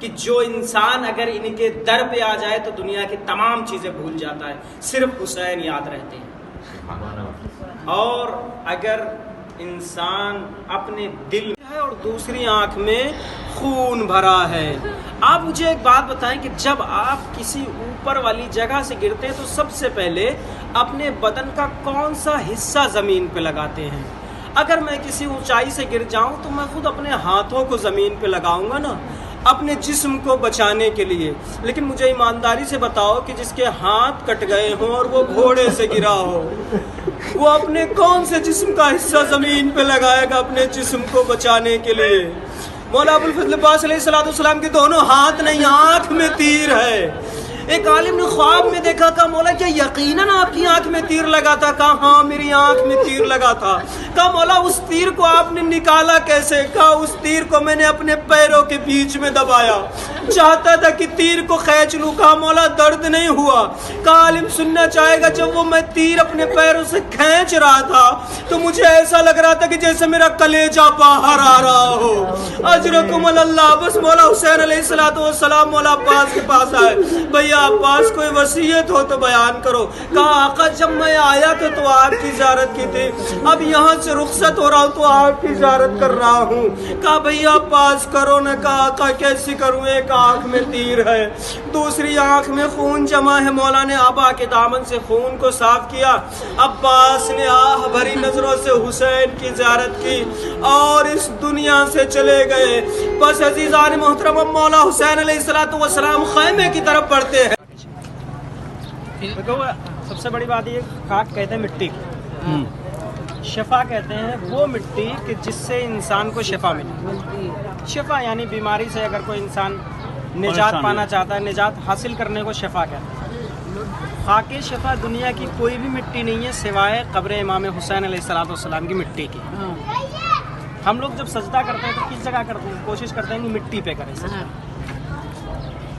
कि जो इंसान अगर इनके दर पे आ जाए तो दुनिया की तमाम चीज़ें भूल जाता है, सिर्फ हुसैन याद रहते हैं। और अगर इंसान अपने दिल है और दूसरी आंख में खून भरा है। आप मुझे एक बात बताएं कि जब आप किसी ऊपर वाली जगह से गिरते हैं तो सबसे पहले अपने बदन का कौन सा हिस्सा ज़मीन पे लगाते हैं? अगर मैं किसी ऊंचाई से गिर जाऊं तो मैं खुद अपने हाथों को ज़मीन पे लगाऊंगा ना, अपने जिस्म को बचाने के लिए। लेकिन मुझे ईमानदारी से बताओ कि जिसके हाथ कट गए हों और वो घोड़े से गिरा हो, वो अपने कौन से जिस्म का हिस्सा ज़मीन पे लगाएगा अपने जिस्म को बचाने के लिए? मौला अबुल फजल अब्बास अलैहिस्सलाम के दोनों हाथ नहीं, आँख में तीर है। एक आलिम ने ख्वाब में देखा, कहा मौला क्या यकीनन आपकी आंख में तीर लगा था? कहा हाँ मेरी आंख में तीर लगा था। कहा मौला उस तीर को आपने निकाला कैसे? कहा उस तीर को मैंने अपने पैरों के बीच में दबाया, चाहता था कि तीर को खींच लूं। कहा मौला दर्द नहीं हुआ? कहा आलिम सुनना चाहेगा, जब वो मैं तीर अपने पैरों से खींच रहा था तो मुझे ऐसा लग रहा था कि जैसे मेरा कलेजा बाहर आ रहा हो। अजरकुम अल्लाह। बस मौला हुसैन अलैहिस्सलाम मौला अब्बास के पास आए, भैया अब्बास कोई वसीयत हो तो बयान करो। कहा आका जब मैं आया था तो आपकी ज़ियारत की थी, अब यहाँ से रुखसत हो रहा हूँ तो आपकी ज़ियारत कर रहा हूँ। कहा भैया अब्बास करो न। कहा आका कैसी करूँ? एक आँख में तीर है, दूसरी आँख में खून जमा है। मौला ने आबा के दामन से खून को साफ किया। अब्बास ने आह भरी नजरों से हुसैन की ज़ियारत की और इस दुनिया से चले गए। बस अजीज़ान मोहतरम, मौला हुसैन अलैहिस्सलाम खैमे की तरफ बढ़ते हैं। देखो सबसे बड़ी बात ये, खाक कहते हैं मिट्टी की, शफा कहते हैं वो मिट्टी कि जिससे इंसान को शफा मिले। शफा यानी बीमारी से अगर कोई इंसान निजात पाना चाहता है, निजात हासिल करने को शफा कहते हैं। खाके शफा दुनिया की कोई भी मिट्टी नहीं है सिवाय कब्र इमाम हुसैन अलैहिस्सलाम की मिट्टी की। ہم لوگ جب سجدہ کرتے ہیں تو کس جگہ کرتے ہیں؟ کوشش کرتے ہیں کہ مٹی پہ کریں سجدہ.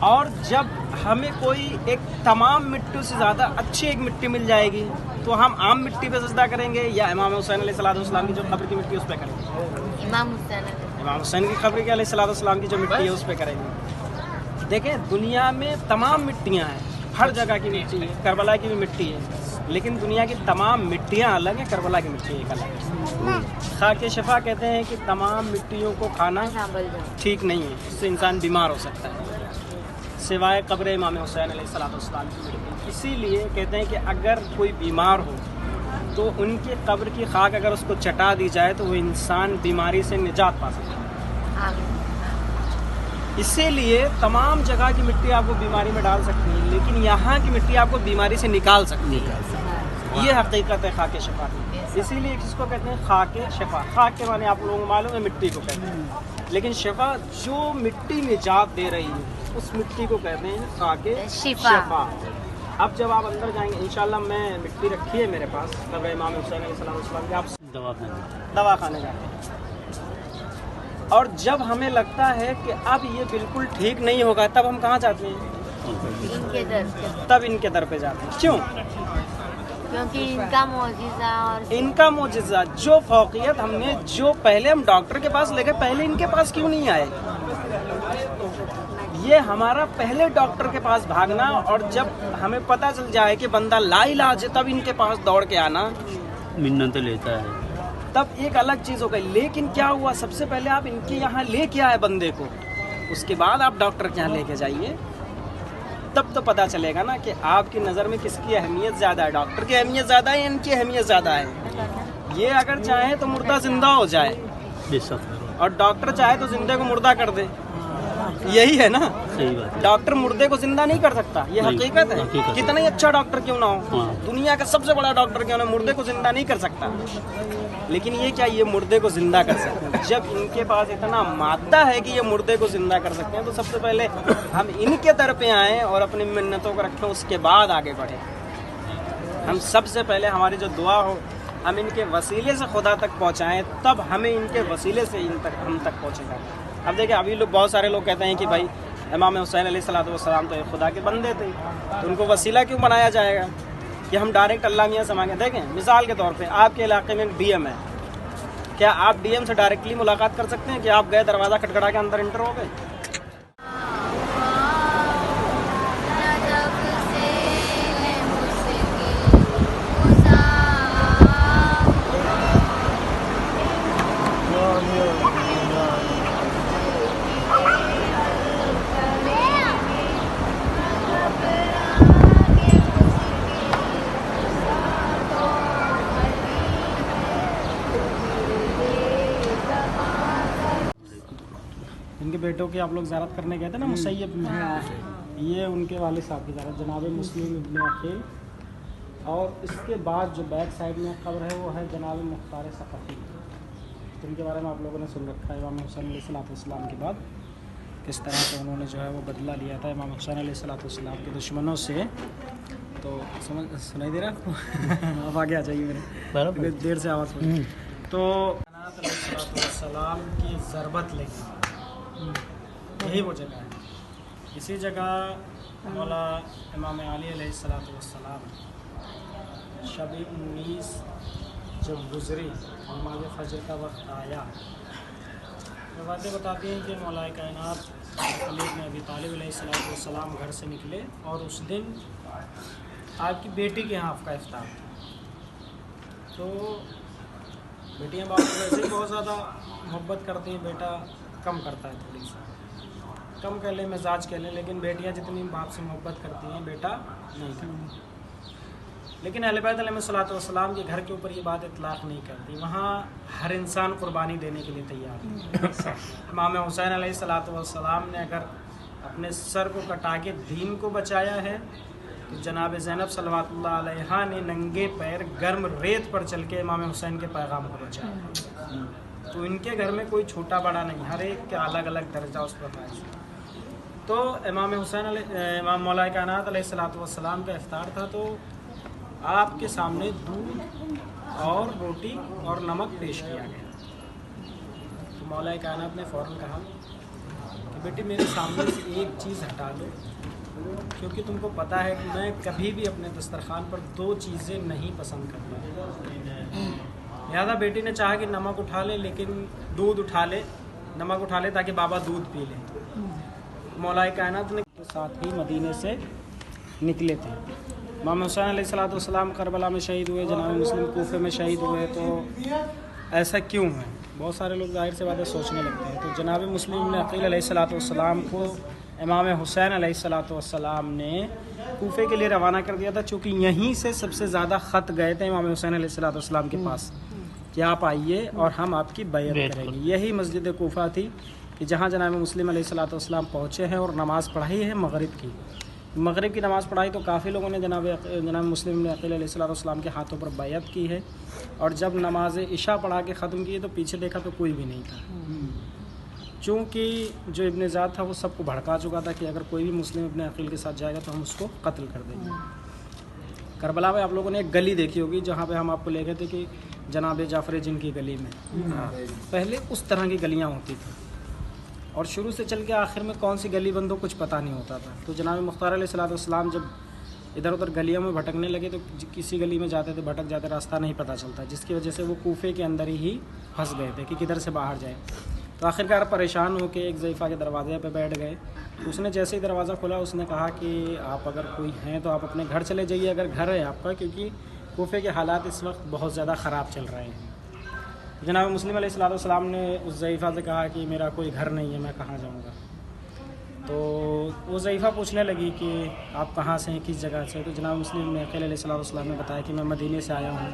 اور جب ہمیں کوئی ایک تمام مٹی سے زیادہ اچھی ایک مٹی مل جائے گی تو ہم عام مٹی پہ سجدہ کریں گے یا امام حسین علیہ السلام کی جو قبر کی مٹی اس پہ کریں گے؟ امام حسین کی قبر کی علیہ السلام کی جو مٹی ہے اس پہ کریں گے. دیکھیں دنیا میں تمام مٹیاں ہیں, ہر جگہ کی مٹی ہے, کربلا کی بھی مٹی ہے, لیکن دنیا کی تمام مٹیاں الگ ہیں, کربلا کی مٹی ایک الگ ہے. خاک شفا کہتے ہیں کہ تمام مٹیوں کو کھانا ٹھیک نہیں ہے, اس سے انسان بیمار ہو سکتا ہے سوائے قبر امام حسین علیہ السلام کی مٹی. اسی لیے کہتے ہیں کہ اگر کوئی بیمار ہو تو ان کی قبر کی خاک اگر اس کو چٹا دی جائے تو وہ انسان بیماری سے نجات پا سکتا ہے. اسی لیے تمام جگہ کی مٹی آپ کو بیماری میں ڈال سکتی ہے, لیکن یہاں کی مٹی آپ کو بیماری سے نکال سکتی ہے. یہ حقیقت ہے خاک شفا کی. اسی لیے اس کو کہتے ہیں خاک شفا. خاک کے معنی آپ لوگوں کو معلوم ہے مٹی کو کہتے ہیں, لیکن شفا جو مٹی نجات دے رہی ہے اس مٹی کو کہتے ہیں خاک شفا. اب جب آپ اندر جائیں گے انشاءاللہ, میں مٹی رکھی ہے میرے پاس قبر امام حسین علیہ السلام کی, آپ دوا کھانے جاتے ہیں اور جب ہمیں لگتا ہے کہ اب یہ بالکل ٹھیک نہیں ہوگا تب ہم کہاں جاتے ہیں؟ تب ان کے در پہ جاتے ہیں. کیوں؟ کیونکہ ان کا معجزہ اور ان کا معجزہ جو فوقیت ہم نے جو پہلے ہم ڈاکٹر کے پاس لے گئے, پہلے ان کے پاس کیوں نہیں آئے؟ یہ ہمارا پہلے ڈاکٹر کے پاس بھاگنا, اور جب ہمیں پتہ چل جائے کہ بندہ لا علاج ہے تب ان کے پاس دوڑ کے آنا منت لیتا ہے, تب ایک الگ چیز ہو گئی. لیکن کیا ہوا, سب سے پہلے آپ ان کے یہاں لے کے آئے بندے کو, اس کے بعد آپ ڈاکٹر کے یہاں لے کے جائیے, تب تو پتہ چلے گا نا کہ آپ کی نظر میں کس کی اہمیت زیادہ ہے, ڈاکٹر کی اہمیت زیادہ ہے یا ان کی اہمیت زیادہ ہے. یہ اگر چاہیں تو مردہ زندہ ہو جائے اور ڈاکٹر چاہے تو زندے کو مردہ کر دے, یہی ہے نا. صحیح بات ہے. ڈاکٹر مردے کو زندہ نہیں کر سکتا, یہ حقیقت ہے. کتنا ہی اچھا ڈاکٹر کیوں نہ ہو, دنیا کا سب سے بڑا ڈاکٹر کیوں نہ, مردے کو زندہ نہیں کر سکتا. لیکن یہ کیا, یہ مردے کو زندہ کر سکتے ہیں. جب ان کے پاس اتنا مادہ ہے کہ یہ مردے کو زندہ کر سکتے ہیں تو سب سے پہلے ہم ان کے در پہ آئیں اور اپنی منتوں کو رکھیں, اس کے بعد آگے بڑھیں. ہم سب سے پہلے ہماری جو دعا ہو ہم ان کے وسیلے سے خدا تک پہنچائیں, تب ہمیں ان کے وسیلے سے ہم تک پہنچے گا. اب دیکھیں ابھی لوگ بہت سارے لوگ کہتے ہیں کہ بھائی امام حسین علیہ السلام تو خدا کے بندے تھے, تو ان کو وسیلہ کیوں بنایا جائے گا کہ ہم ڈائریکٹ اللہ میاں سے مانگیں. دیکھیں مثال کے طور پہ آپ کے علاقے میں ڈی ایم ہے, کیا آپ ڈی ایم سے ڈائریکٹلی ملاقات کر سکتے ہیں کہ آپ گئے دروازہ کھٹکھٹا کے اندر انٹر ہو گئے؟ ان کے بیٹوں کی آپ لوگ زیارت کرنے گئے تھے نا مسیب میں, یہ ان کے والد صاحب کی زیارت جناب مسلم ابن عقیل. اور اس کے بعد جو بیک سائڈ میں قبر ہے وہ ہے جناب مختار ثقفی. ان کے بارے میں آپ لوگوں نے سن رکھا ہے امام حسین علیہ السلام کے بعد کس طرح سے انہوں نے جو ہے وہ بدلہ لیا تھا امام حسین علیہ السلام کے دشمنوں سے. تو سنائی دے رہا ہے آپ کو؟ اب آگے آ جائیے میرے, دیر سے آواز پڑی. تو علیہ السلام کی ضربت لے یہی وہ جگہ ہے. اسی جگہ مولا امام علی علیہ السلام شب 19 جب گزری, نماز فجر کا وقت آیا, روایتیں بتاتی ہیں کہ مولا کائنات علی بن ابی طالب علیہ السلام گھر سے نکلے اور اس دن آپ کی بیٹی کے یہاں آپ کا افطار تھا. تو بیٹیاں باپ کو ویسے ہی بہت زیادہ محبت کرتی ہیں, بیٹا کم کرتا ہے, تھوڑی سی کم کر لیں, مزاج کہہ لیں, لیکن بیٹیاں جتنی باپ سے محبت کرتی ہیں بیٹا نہیں کرتی. لیکن اہل بیت علیہ السلام کے گھر کے اوپر یہ بات اطلاق نہیں کرتی, وہاں ہر انسان قربانی دینے کے لیے تیار ہے. امام حسین علیہ السلام نے اگر اپنے سر کو کٹا کے دین کو بچایا ہے تو جناب زینب صلوات اللہ علیہا نے ننگے پیر گرم ریت پر چل کے امام حسین کے پیغام کو بچایا. تو ان کے گھر میں کوئی چھوٹا بڑا نہیں, ہر ایک کا الگ الگ درجہ اس پر فائز. تو امام حسین امام مولا کائنات علیہ السلام کا افطار تھا, تو آپ کے سامنے دودھ اور روٹی اور نمک پیش کیا گیا. मौला कायनात ने फ़ौरन कहा कि बेटी मेरे सामने से एक चीज़ हटा लो, क्योंकि तुमको पता है कि मैं कभी भी अपने दस्तरखान पर दो चीज़ें नहीं पसंद करता। लिहाजा बेटी ने चाहा कि नमक उठा ले, लेकिन दूध उठा ले, नमक उठा ले ताकि बाबा दूध पी लें। मौला कायनात ने के साथ ही मदीने से निकले थे। इमाम हुसैन अलैहिस्सलाम करबला में शहीद हुए, जनाब मुस्लिम कूफे में शहीद हुए। तो ऐसा क्यों है? बहुत सारे लोग जाहिर से बातें सोचने लगते हैं। तो जनाब मुस्लिम ने अक़ील अलैहिस्सलाम को इमाम हुसैन अलैहिस्सलाम ने कूफे के लिए रवाना कर दिया था, चूँकि यहीं से सबसे ज़्यादा ख़त गए थे इमाम हुसैन अलैहिस्सलाम के पास कि आप आइए और हम आपकी बैत करेंगे। यही मस्जिद कूफा थी कि जहाँ जनाब मुस्लिम अलैहिस्सलाम पहुँचे हैं और नमाज़ पढ़ाई है मगरिब की। मगरिब की नमाज़ पढ़ाई तो काफ़ी लोगों ने जनाब मुस्लिम ने अक़ील अलैहिस्सलाम के हाथों पर बैत की है। और जब नमाज इशा पढ़ा के ख़त्म की तो पीछे देखा तो कोई भी नहीं था, चूँकि जो इब्न ज़ाद था वो सबको भड़का चुका था कि अगर कोई भी मुस्लिम अपने अक़ील के साथ जाएगा तो हम उसको कत्ल कर देंगे। करबला में आप लोगों ने एक गली देखी होगी जहाँ पे हम आपको ले गए थे कि जनाब जाफ़र जिनकी गली में पहले उस तरह की गलियाँ होती थी, और शुरू से चल के आखिर में कौन सी गली बंद हो कुछ पता नहीं होता था। तो जनाब मुख्तार अलैहिस्सलाम जब इधर उधर गलियों में भटकने लगे तो किसी गली में जाते थे, भटक जाते, रास्ता नहीं पता चलता, जिसकी वजह से वो कूफे के अंदर ही फंस गए थे कि किधर से बाहर जाए। तो आखिरकार परेशान होकर एक ज़ईफ़ा के दरवाजे पे बैठ गए। उसने जैसे ही दरवाज़ा खोला उसने कहा कि आप अगर कोई हैं तो आप अपने घर चले जाइए, अगर घर है आपका, क्योंकि कूफे के हालात इस वक्त बहुत ज़्यादा ख़राब चल रहे हैं। जनाब मुस्लिम अलैहिस्सलाम ने उस ज़ईफ़ा से कहा कि मेरा कोई घर नहीं है, मैं कहाँ जाऊँगा। तो वो ज़ईफ़ा पूछने लगी कि आप कहाँ से हैं, किस जगह से। तो जनाब मुस्लिम ने अक़ील अलैहिस्सलाम ने बताया कि मैं मदीने से आया हूँ।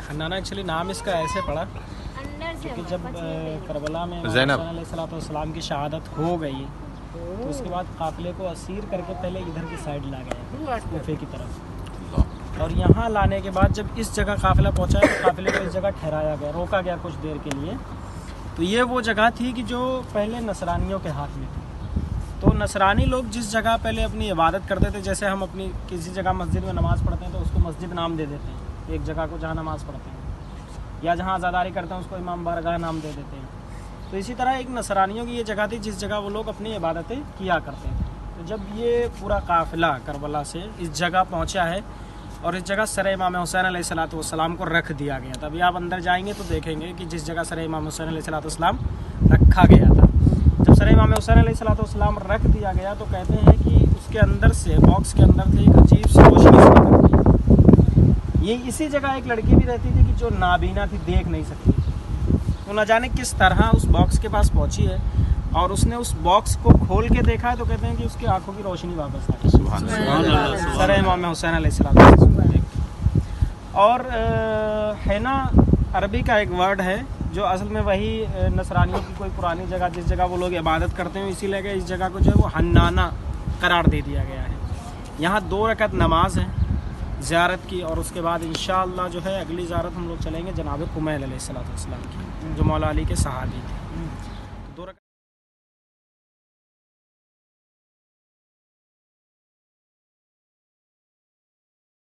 हन्नाना एक्चुअली नाम इसका ऐसे पड़ा क्योंकि जब करबला में अलैहिस्सलाम की शहादत हो गई तो उसके बाद काफ़िले को असीर करके पहले इधर की साइड ला गए कूफे की तरफ, और यहाँ लाने के बाद जब इस जगह काफ़िला पहुँचा तो काफ़िले को इस जगह ठहराया गया, रोका गया कुछ देर के लिए। तो ये वो जगह थी कि जो पहले नसरानियों के हाथ में थी। तो नसरानी लोग जिस जगह पहले अपनी इबादत करते थे, जैसे हम अपनी किसी जगह मस्जिद में नमाज़ पढ़ते हैं तो उसको मस्जिद नाम दे देते हैं, एक जगह को जहाँ नमाज़ पढ़ते हैं, या जहाँ आज़ादारी करते हैं उसको इमाम बारगाह नाम दे देते हैं। तो इसी तरह एक नसरानियों की ये जगह थी जिस जगह वो लोग अपनी इबादतें किया करते थे। तो जब ये पूरा काफ़िला करबला से इस जगह पहुँचा है और इस जगह सर इमाम हुसैन अलैहिस्सलाम को रख दिया गया था। अभी आप अंदर जाएंगे तो देखेंगे कि जिस जगह सर इमाम हुसैन अलैहिस्सलाम रखा गया था, जब सर इमाम हुसैन अलैहिस्सलाम रख दिया गया तो कहते हैं कि उसके अंदर से, बॉक्स के अंदर से एक अजीब सी रोशनी निकल रही। ये इसी जगह एक लड़की भी रहती थी कि जो नाबीना थी, देख नहीं सकती थी। तो न जाने किस तरह उस बॉक्स के पास पहुंची है और उसने उस बॉक्स को खोल के देखा है तो कहते हैं कि उसकी आंखों की रोशनी वापस आ गई सर इमाम हुसैन अलैहिस्सलाम। और है ना, अरबी का एक वर्ड है जो असल में वही नसरानियों की कोई पुरानी जगह जिस जगह वो लोग इबादत करते हैं, इसीलिए इस जगह को जो है वो हन्नाना करार दे दिया गया है। यहाँ 2 रकअत नमाज है ज़ियारत की, और उसके बाद इंशाअल्लाह जो है अगली ज़ियारत हम लोग चलेंगे जनाब कुमैल अलैहिस्सलाम की, जो मौला अली के सहाबी थे।